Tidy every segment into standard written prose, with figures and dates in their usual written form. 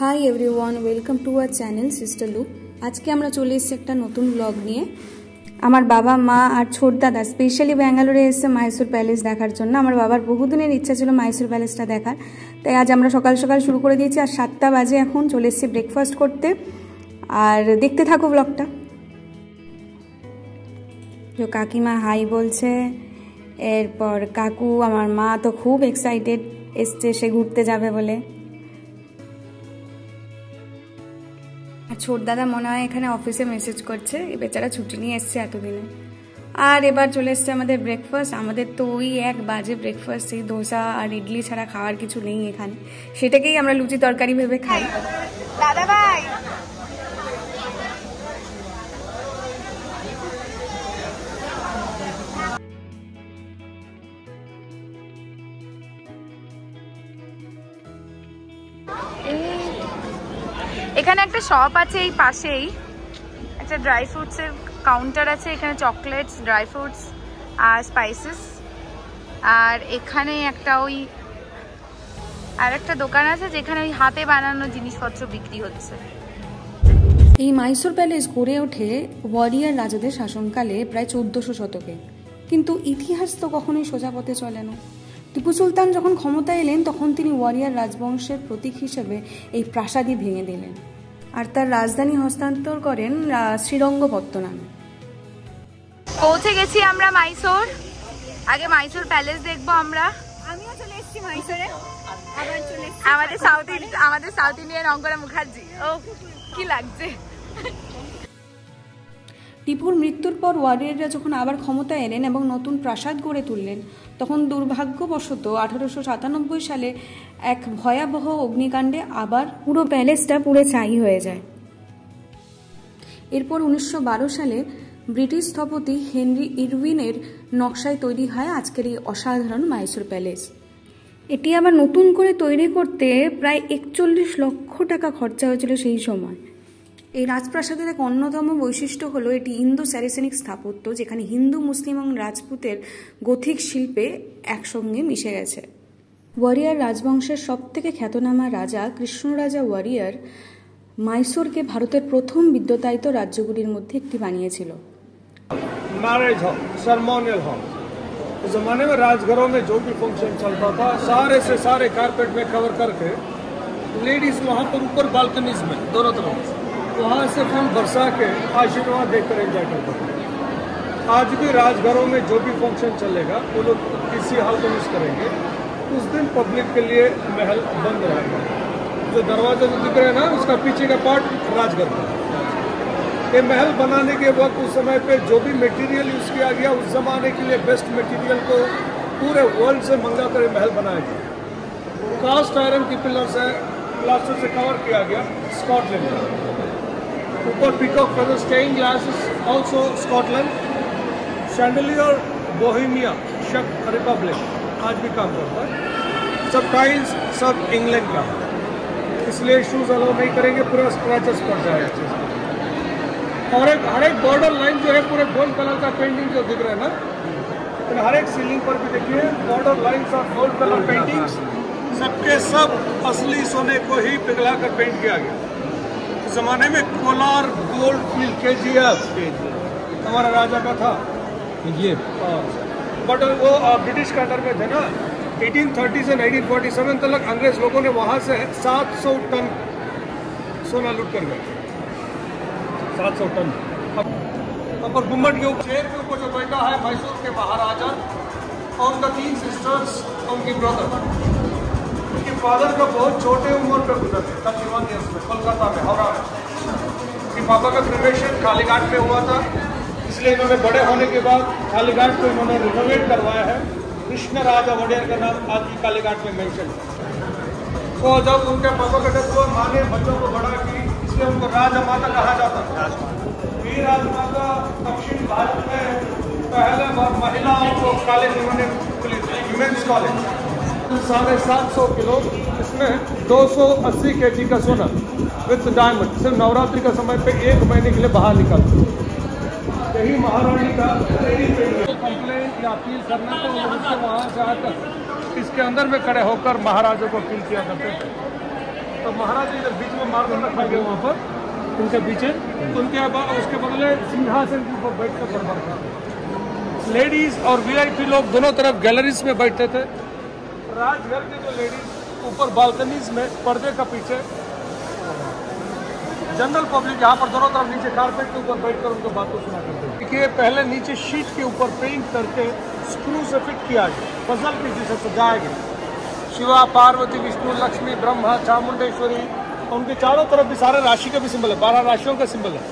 Hi everyone, welcome to our channel sister look. আজকে আমরা চলে এসেছি একটা নতুন ব্লগ নিয়ে। আমার বাবা, মা আর ছোট দাদা স্পেশালি ব্যাঙ্গালোরে এসেছে মাইসোর প্যালেস দেখার জন্য। আমার বাবার বহুদিনের ইচ্ছা ছিল মাইসোর প্যালেসটা দেখার, তাই আজ আমরা সকাল সকাল শুরু করে দিয়েছি। আর 7টা বাজে এখন, চলে এসেছি ব্রেকফাস্ট করতে। আর দেখতে থাকো ব্লগটা। তো কাকিমা হাই বলছে, এরপর কাকু, আমার মা তো খুব এক্সাইটেড, এসছে সে ঘুরতে যাবে বলে। ছোট দাদা মনে হয় এখানে অফিসে মেসেজ করছে, এ বেচারা ছুটি নিয়ে এসছে এতদিনে। আর এবার চলে এসছে আমাদের ব্রেকফাস্ট। আমাদের তো ওই 1 বাজে ব্রেকফাস্ট, সেই ধোসা আর ইডলি ছাড়া খাওয়ার কিছু নেই এখানে, সেটাকেই আমরা লুচি তরকারি ভেবে খাই। দাদা ভাই এখানে একটা শপ আছে, এই পাশেই একটা ড্রাই ফ্রুটসের কাউন্টার আছে। এখানে চকলেটস, ড্রাই ফ্রুটস আর স্পাইসেস। আর এখানে একটা আর একটা দোকান আছে যেখানে ওই হাতে বানানো জিনিসপত্র বিক্রি হচ্ছে। এই মাইসোর প্যালেস গড়ে ওঠে ওয়ারিয়ার রাজাদের শাসনকালে, প্রায় 1400 শতকে। কিন্তু ইতিহাস তো কখনোই সোজা পথে চলে না। টিপু সুলতান যখন ক্ষমতায় এলেন, তখন তিনি ওয়ারিয়ার রাজবংশের প্রতীক হিসেবে এই প্রাসাদই ভেঙে দিলেন আর তার রাজধানী হস্তান্তর করেন শ্রীরঙ্গপত্তনামে। পৌঁছে গেছি আমরা মাইসোর। আগে মাইসোর প্যালেস দেখবো আমরা। আমিও চলে এসেছি মাইসোরে, আবার চলে এসেছি আমাদের সাউথ ইন্ডিয়ান অঙ্গনা মুখার্জি। ও কি লাগছে। টিপুর মৃত্যুর পর ওয়ারিয়াররা যখন আবার ক্ষমতায় এলেন এবং নতুন প্রাসাদ গড়ে তুললেন, তখন দুর্ভাগ্যবশত 1897 সালে এক ভয়াবহ অগ্নিকাণ্ডে আবার পুরো প্যালেসটা পুড়ে ছাই হয়ে যায়। এরপর 1912 সালে ব্রিটিশ স্থপতি হেনরি ইরউইনের নকশায় তৈরি হয় আজকের এই অসাধারণ মাইসোর প্যালেস। এটি আবার নতুন করে তৈরি করতে প্রায় 41 লক্ষ টাকা খরচা হয়েছিল সেই সময়। এই রাজপ্রাসাদের এক অন্যতম বৈশিষ্ট্য হলো এটি ইন্দো স্যারিসেনিক স্থাপত্য, যেখানে হিন্দু, মুসলিম এবং রাজপুতের গথিক শিল্পে একসঙ্গে মিশে গেছে। ওয়ারিয়ার রাজবংশের সবথেকে খ্যাতনামা রাজা কৃষ্ণরাজা ওয়ারিয়ার মাইসোরকে ভারতের প্রথম বিদ্যুতায়িত রাজ্যগুলির মধ্যে একটি বানিয়েছিল। Marriage hall, ceremonial hall. उस जमाने में राजघरों में जो भी फंक्शन चलता था, सारे से सारे कारपेट में कवर करके लेडीज वहाँ पर ऊपर बालकनीज में दोनों तरफ वहाँ से फूल बरसा के आशीर्वाद देकर एंजॉय करते थे। आज भी राजघरों में जो भी फंक्शन चलेगा वो लोग इसी हॉल को यूज करेंगे। उस दिन पब्लिक के लिए महल बंद रहेगा। जो दरवाजा जो दिख रहे हैं ना, उसका पीछे का पार्ट राजघर का। ये महल बनाने के वक्त उस समय पे जो भी मटेरियल यूज किया गया, उस जमाने के लिए बेस्ट मटेरियल को पूरे वर्ल्ड से मंगा कर ये महल बनाया गया। कास्ट आयरन की पिलर से प्लास्टर से कवर किया गया, स्कॉटलैंड। ऊपर peacock feather staying glasses, also Scotland. Chandelier Bohemia, चेक रिपब्लिक, आज भी काम करता है। सब टाइल्स सब इंग्लैंड का, इसलिए शूज अलाउ नहीं करेंगे, पूरा स्क्रैचेस पड़ जाएगा। और हर एक बॉर्डर लाइन जो है पूरे गोल्ड कलर का पेंटिंग जो दिख रहा है ना, तो हर एक सीलिंग पर भी देखिए बॉर्डर लाइन्स और गोल्ड कलर पेंटिंग्स, सबके सब असली सोने को ही पिघला कर पेंट किया गया। इस जमाने में कोलार गोल्ड फील्ड KGF हमारा राजा का था ये, बट वो ब्रिटिश के अंडर में थे ना। 1830 से 1947 तक अंग्रेज लोगों ने वहाँ से 700 टन सोना लूट कर गए। 700 टन। ऊपर गुम्बद के ऊपर शेर के ऊपर जो बैठा है मैसूर के महाराजा और उनका 3 सिस्टर्स और उनकी ब्रदर। उनके फादर का बहुत छोटे उम्र पे गुजर थे, 31 ईयर्स में, कोलकाता में, हावड़ा में। उनके पापा का क्रिमेशन कालीघाट में हुआ था, इसलिए इन्होंने बड़े होने के बाद कालीघाट को इन्होंने रिनोवेट करवाया है। कृष्ण राजा वडेयर का नाम आज की कालीघाट में मेंशन है। तो जब उनके पापा का डेथ हुआ, माँ ने बच्चों को बड़ा की, इसलिए उनको राजमाता कहा जाता था। ये राजमाता दक्षिण भारत में पहले महिलाओं को कॉलेज उन्होंने खुली थी, वुमेन्स कॉलेज। 750 किलो, इसमें 280 kg का सोना विथ डायमंड सिर्फ नवरात्रि का समय पे 1 महीने के लिए बाहर निकलता। यही महारानी का कंप्लेंट या अपील करना तो उसके वहाँ से आकर इसके अंदर में खड़े होकर महाराजा को अपील किया करते थे। तो महाराज इधर बीच में मार्बल रखा गया वहाँ पर उनके पीछे, उनके उसके बदले सिंहासन के ऊपर बैठ कर दरबार करते। लेडीज और वीआईपी लोग दोनों तरफ गैलरीज में बैठते थे। राजघर के जो लेडीज ऊपर बालकनीज में पर्दे का पीछे, जनरल पब्लिक यहाँ पर दोनों तरफ नीचे कारपेट के ऊपर बैठकर उनको बातों सुना करते थे। देखिए पहले नीचे शीट के ऊपर पेंट करके स्क्रू से फिट किया गया, पजल की जैसे सजाया गया। शिवा, पार्वती, विष्णु, लक्ष्मी, ब्रह्मा, चामुंडेश्वरी, उनके चारों तरफ भी सारे राशि का भी सिंबल है, 12 राशियों का सिंबल है।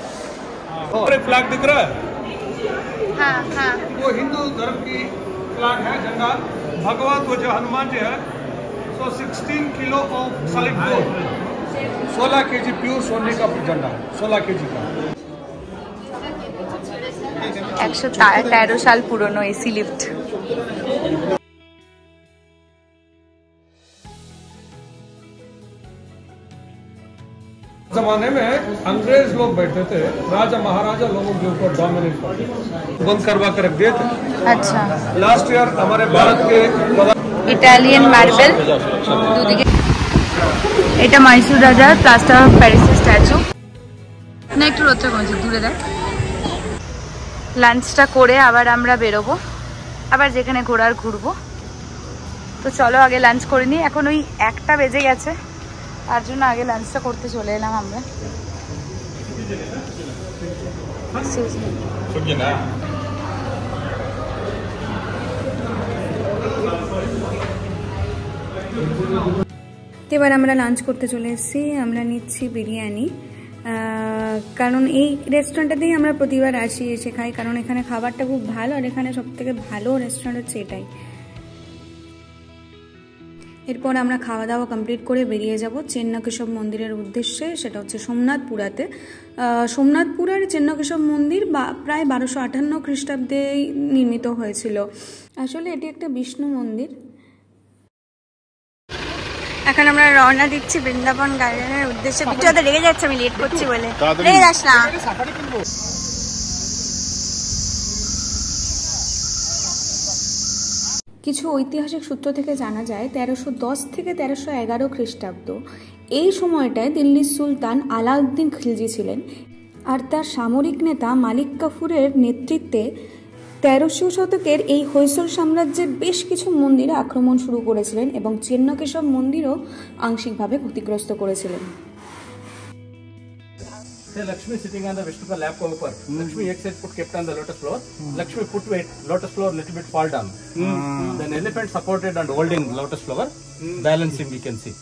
और एक फ्लैग दिख रहा है, हाँ हाँ वो हिंदू धर्म की फ्लैग है, झंडा। भगवत वो जो हनुमान जी है, सो 16 kilo of solid gold, 16 KG pure सोने का झंडा है, 16 केजी का। 113 साल पुरानो एसी लिफ्ट। जमाने में अंग्रेज लोग बैठे थे, राजा महाराजा लोगों के ऊपर डोमिनेट करते, बंद करवा कर रख दिए थे। अच्छा, लास्ट ईयर हमारे भारत के ইটালিয়ান মার্বেল দুদিকে। এটা মাইসুর রাজার প্লাস্টার অফ প্যারিসের স্ট্যাচু। না একটু রোদটা কমেছে, দূরে দেখ। লাঞ্চটা করে আবার আমরা বেরোবো, আবার যেখানে ঘোরার ঘুরবো। তো চলো আগে লাঞ্চ করে নিই, এখন ওই 1টা বেজে গেছে, তার জন্য আগে লাঞ্চটা করতে চলে এলাম আমরা। এবার আমরা লাঞ্চ করতে চলে এসেছি। আমরা নিচ্ছি বিরিয়ানি, কারণ এই রেস্টুরেন্টটাতেই আমরা প্রতিবার আসি, এসে খাই, কারণ এখানে খাবারটা খুব ভালো, আর এখানে সবথেকে ভালো রেস্টুরেন্ট হচ্ছে এটাই। এরপর আমরা খাওয়া দাওয়া কমপ্লিট করে বেরিয়ে যাব চেন্নকেশব মন্দিরের উদ্দেশ্যে, সেটা হচ্ছে সোমনাথপুরাতে। সোমনাথপুরের চেন্নকেশব মন্দির প্রায় 1258 খ্রিস্টাব্দে নির্মিত হয়েছিল। আসলে এটি একটা বিষ্ণু মন্দির। এখন আমরা রওনা দিচ্ছি বৃন্দাবন গার্ডেনের উদ্দেশ্যে। বিটুয়াতে রেগে যাচ্ছে আমি লেট করছি বলে। রেগে যাস না। কিছু ঐতিহাসিক সূত্র থেকে জানা যায় 1310 থেকে 1311 খ্রিস্টাব্দ এই সময়টায় দিল্লির সুলতান আলাউদ্দিন খিলজি ছিলেন, আর তার সামরিক নেতা মালিক কাফুরের নেতৃত্বে 1300 শতকের এই হৈসল সাম্রাজ্যের বেশ কিছু মন্দিরে আক্রমণ শুরু করেছিলেন এবং চেন্নকেশব মন্দিরও আংশিকভাবে ক্ষতিগ্রস্ত করেছিলেন। Lakshmi sitting on the Vishnu lap ko upar. Lakshmi ek side put kept on the lotus floor. Lakshmi put weight, lotus floor little bit fall down. Then elephant supported and holding lotus flower, balancing we can see.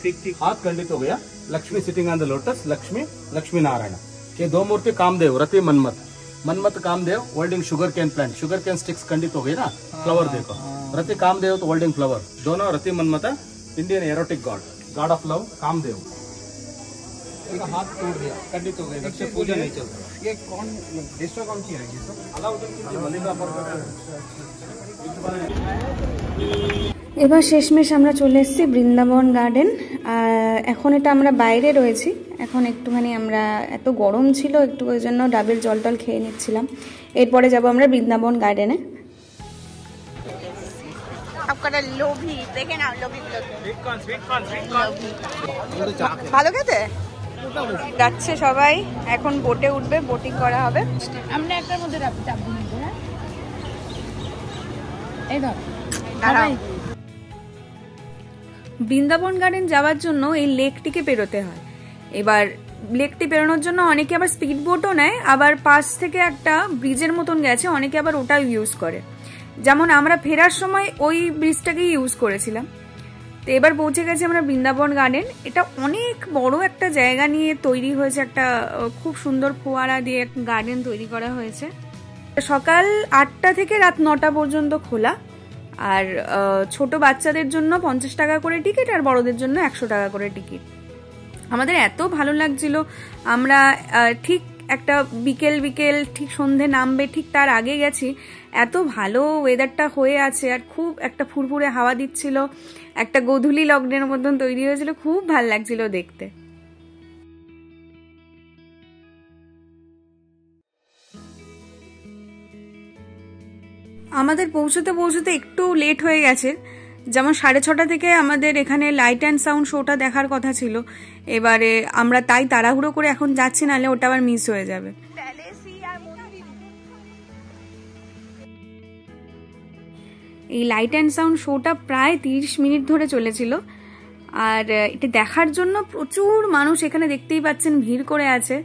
हाथ खंडित हो गया. Lakshmi sitting on the lotus. Lakshmi Narayana. ये दो मूर्ति Kamdev, Rati Manmath Kamdev holding sugar cane plant. Sugar cane sticks खंडित हो गई ना, फ्लावर देखो. रति कामदेव तो होल्डिंग फ्लावर. दोनों Rati Manmath Indian erotic god of love Kamdev. हाथ तोड़ दिया, खंडित हो गए, इससे पूजा नहीं चलता। ये कौन देशों कौन सी है? अलाउद्दीन खिलजी मलिका पर। এবার শেষমেশ আমরা চলে এসেছি বৃন্দাবন গার্ডেন। এখন এটা আমরা বাইরে রয়েছি, এখন একটুখানি আমরা এত গরম ছিল একটু, ওই জন্য ডাবের জল টল খেয়ে নিচ্ছিলাম। এরপরে যাব আমরা বৃন্দাবন গার্ডেনে। লোভি দেখে না, লোভি ভালো খেতে যাচ্ছে সবাই। এখন বোটে উঠবে, বোটিং করা হবে। আমরা একটার মধ্যে বৃন্দাবন গার্ডেন যাওয়ার জন্য এই লেকটিকে পেরোতে হয়। এবার লেকটি পেরোনোর জন্য অনেকে আবার স্পিড বোটও নেয়, আবার পাশ থেকে একটা ব্রিজের মতন গেছে, অনেকে আবার ওটা ইউজ করে। যেমন আমরা ফেরার সময় ওই ব্রিজটাকেই ইউজ করেছিলাম। তো এবার পৌঁছে গেছি আমরা বৃন্দাবন গার্ডেন। এটা অনেক বড় একটা জায়গা নিয়ে তৈরি হয়েছে, একটা খুব সুন্দর ফোয়ারা দিয়ে গার্ডেন তৈরি করা হয়েছে। সকাল 8টা থেকে রাত 9টা পর্যন্ত খোলা, আর ছোট বাচ্চাদের জন্য 50 টাকা করে টিকিট, আর বড়দের জন্য 100 টাকা করে টিকিট। আমাদের এত ভালো লাগছিল, আমরা ঠিক একটা বিকেল ঠিক সন্ধে নামবে ঠিক তার আগে গেছি। এত ভালো ওয়েদারটা হয়ে আছে, আর খুব একটা ফুরফুরে হাওয়া দিচ্ছিল, একটা গোধূলি লগ্নের মতন তৈরি হয়েছিল, খুব ভালো লাগছিল দেখতে। আমাদের পৌঁছতে একটু লেট হয়ে গেছে, যেমন 6:30 থেকে আমাদের এখানে লাইট অ্যান্ড সাউন্ড শোটা দেখার কথা ছিল, এবারে আমরা তাই তাড়াহুড়ো করে এখন যাচ্ছি, নাহলে ওটা আবার মিস হয়ে যাবে। এই লাইট অ্যান্ড সাউন্ড শোটা প্রায় 30 মিনিট ধরে চলেছিল, আর এটা দেখার জন্য প্রচুর মানুষ এখানে দেখতেই পাচ্ছেন ভিড় করে আছে।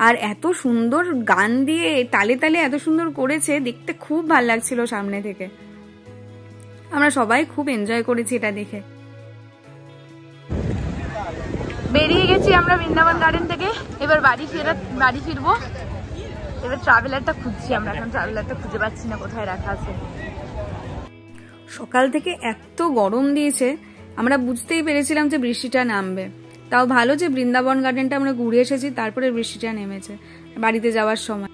আর এত সুন্দর গান দিয়ে তালে তালে এত সুন্দর করেছে, দেখতে খুব ভালো লাগছিল সামনে থেকে। আমরা সবাই খুব এনজয় করেছি এটা দেখে। বেরিয়ে গেছি আমরা বৃন্দাবন গার্ডেন থেকে, এবার বাড়ি ফিরবো। এবার ট্রাভেলারটা খুঁজছি আমরা, এখন ট্রাভেলারটা খুঁজে পাচ্ছি না কোথায় রাখা আছে। সকাল থেকে এত গরম দিয়েছে, আমরা বুঝতেই পেরেছিলাম যে বৃষ্টিটা নামবে। তাও ভালো যে বৃন্দাবন গার্ডেনটা আমরা ঘুরে এসেছি, তারপরে বৃষ্টিটা নেমেছে বাড়িতে যাওয়ার সময়।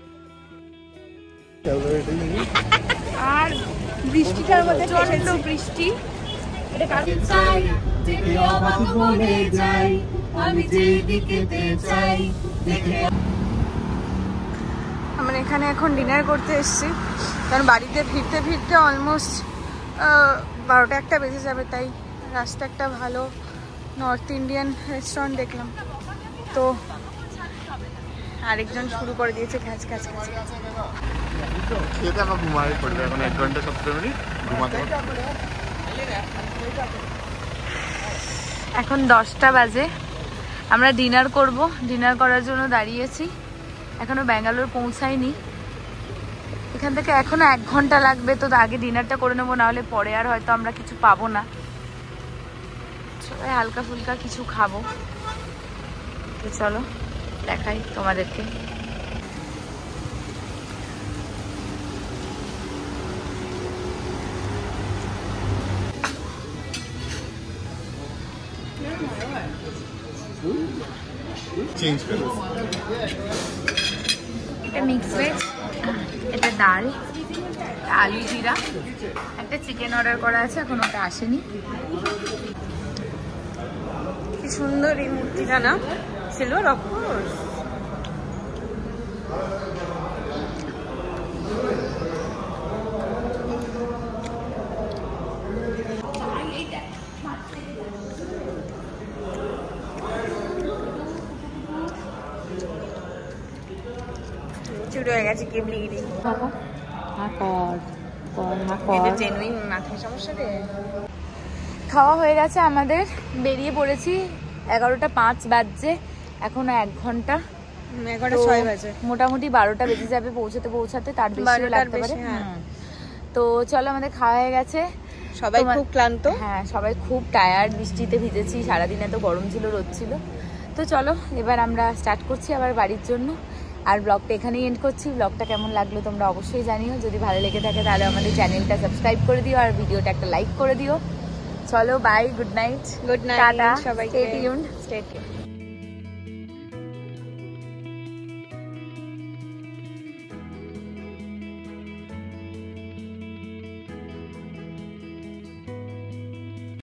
আর বৃষ্টিটার মধ্যে প্রচন্ড বৃষ্টি। আমরা এখানে এখন ডিনার করতে এসেছি, কারণ বাড়িতে ফিরতে ফিরতে অলমোস্ট 12টা-1টা বেজে যাবে। তাই রাস্তা একটা ভালো নর্থ ইন্ডিয়ান রেস্টুরেন্ট দেখলাম, তো আরেকজন শুরু করে দিয়েছে খ্যাচ খ্যাচ খ্যাচ। এখন 10টা বাজে, আমরা ডিনার করব। ডিনার করার জন্য দাঁড়িয়েছি, এখনো ব্যাঙ্গালোর পৌঁছাইনি। এখান থেকে এখনো 1 ঘন্টা লাগবে, তো আগে ডিনারটা করে নেবো, নাহলে পরে আর হয়তো আমরা কিছু পাবো না। সবাই হালকা ফুলকা কিছু খাবো, তো চলো দেখাই তোমাদেরকে। এটা মিক্স ভেজ, এটা ডাল, আলু জিরা, একটা চিকেন অর্ডার করা আছে, এখন ওটা আসেনি। কি সুন্দর এই মূর্তিটা না, সিলভার অফকোর্স। চুরি হয়ে গেছে কেবলিগিরি। জেনুইন মাথায় সমস্যা রে। খাওয়া হয়ে গেছে আমাদের, বেরিয়ে পড়েছি। 11টা 5 বাজছে, এখনো 1 ঘন্টা। 11টা 6 বাজে, মোটামুটি 12টা বেজে যাবে পৌঁছাতে, তার বেশিও লাগতে পারে। তো চলো, আমাদের খাওয়া হয়ে গেছে, সবাই খুব ক্লান্ত। হ্যাঁ, সবাই খুব টায়ার্ড, বৃষ্টিতে ভিজেছি সারাদিন, এত গরম ছিল, রোদ ছিল। তো চলো এবার আমরা স্টার্ট করছি আবার বাড়ির জন্য। আর ব্লগটা এখানেই এন্ড করছি। ব্লগটা কেমন লাগলো তোমরা অবশ্যই জানিও, যদি ভালো লেগে থাকে তাহলে আমাদের চ্যানেলটা সাবস্ক্রাইব করে দিও, আর ভিডিওটা একটা লাইক করে দিও। চলো bye, good night, good night tata, সবাইকে, স্টে টিউনড।